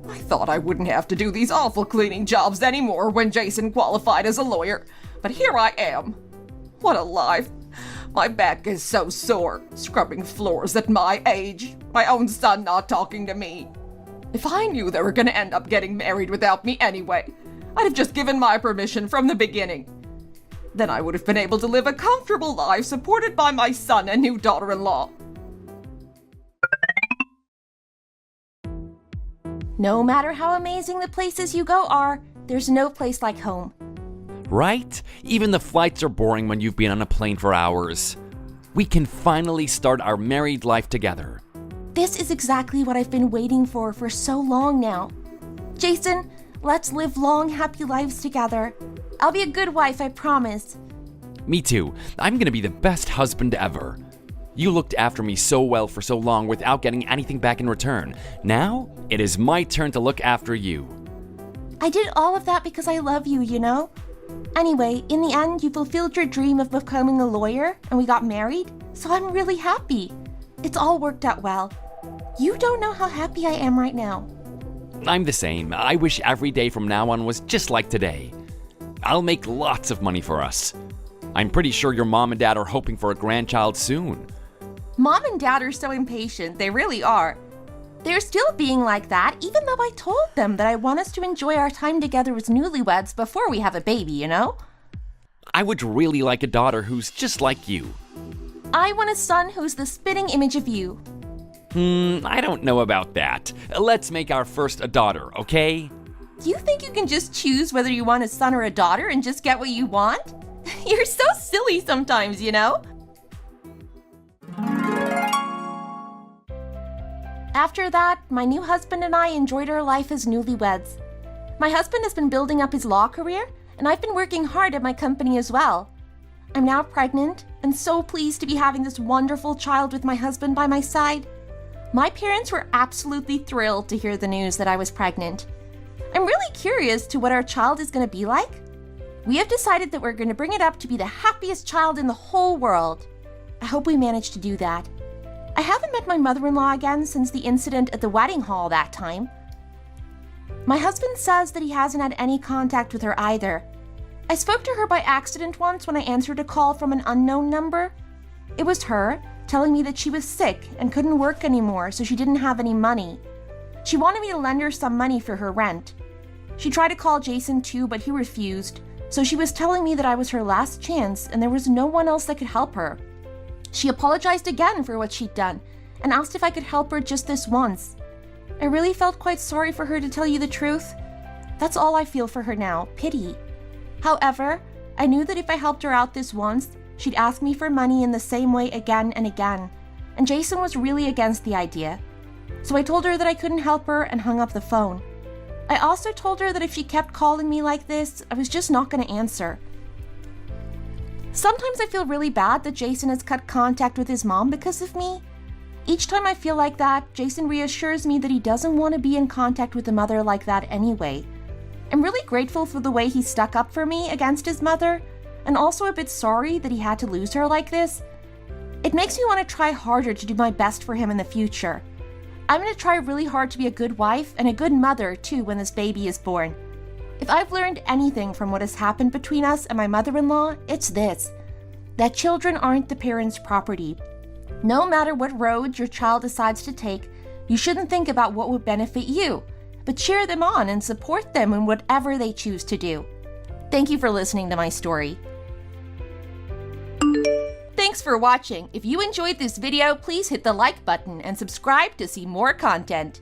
I thought I wouldn't have to do these awful cleaning jobs anymore when Jason qualified as a lawyer, but here I am. What a life. My back is so sore, scrubbing floors at my age, my own son not talking to me. If I knew they were going to end up getting married without me anyway, I'd have just given my permission from the beginning. Then I would have been able to live a comfortable life supported by my son and new daughter-in-law. No matter how amazing the places you go are, there's no place like home. Right? Even the flights are boring when you've been on a plane for hours. We can finally start our married life together. This is exactly what I've been waiting for so long now. Jason, let's live long, happy lives together. I'll be a good wife, I promise. Me too. I'm gonna be the best husband ever. You looked after me so well for so long without getting anything back in return. Now, it is my turn to look after you. I did all of that because I love you, you know? Anyway, in the end, you fulfilled your dream of becoming a lawyer, and we got married, so I'm really happy. It's all worked out well. You don't know how happy I am right now. I'm the same. I wish every day from now on was just like today. I'll make lots of money for us. I'm pretty sure your mom and dad are hoping for a grandchild soon. Mom and Dad are so impatient, they really are. They're still being like that, even though I told them that I want us to enjoy our time together as newlyweds before we have a baby, you know? I would really like a daughter who's just like you. I want a son who's the spitting image of you. I don't know about that. Let's make our first a daughter, okay? You think you can just choose whether you want a son or a daughter and just get what you want? You're so silly sometimes, you know? After that, my new husband and I enjoyed our life as newlyweds. My husband has been building up his law career, and I've been working hard at my company as well. I'm now pregnant and so pleased to be having this wonderful child with my husband by my side. My parents were absolutely thrilled to hear the news that I was pregnant. I'm really curious to what our child is going to be like. We have decided that we're going to bring it up to be the happiest child in the whole world. I hope we manage to do that. I haven't met my mother-in-law again since the incident at the wedding hall that time. My husband says that he hasn't had any contact with her either. I spoke to her by accident once when I answered a call from an unknown number. It was her, telling me that she was sick and couldn't work anymore, so she didn't have any money. She wanted me to lend her some money for her rent. She tried to call Jason too, but he refused, so she was telling me that I was her last chance and there was no one else that could help her. She apologized again for what she'd done and asked if I could help her just this once. I really felt quite sorry for her, to tell you the truth. That's all I feel for her now, pity. However, I knew that if I helped her out this once, she'd ask me for money in the same way again and again, and Jason was really against the idea. So I told her that I couldn't help her and hung up the phone. I also told her that if she kept calling me like this, I was just not going to answer. Sometimes I feel really bad that Jason has cut contact with his mom because of me. Each time I feel like that, Jason reassures me that he doesn't want to be in contact with a mother like that anyway. I'm really grateful for the way he stuck up for me against his mother, and also a bit sorry that he had to lose her like this. It makes me want to try harder to do my best for him in the future. I'm going to try really hard to be a good wife and a good mother too when this baby is born. If I've learned anything from what has happened between us and my mother-in-law, it's this: that children aren't the parents' property. No matter what road your child decides to take, you shouldn't think about what would benefit you, but cheer them on and support them in whatever they choose to do. Thank you for listening to my story. Thanks for watching. If you enjoyed this video, please hit the like button and subscribe to see more content.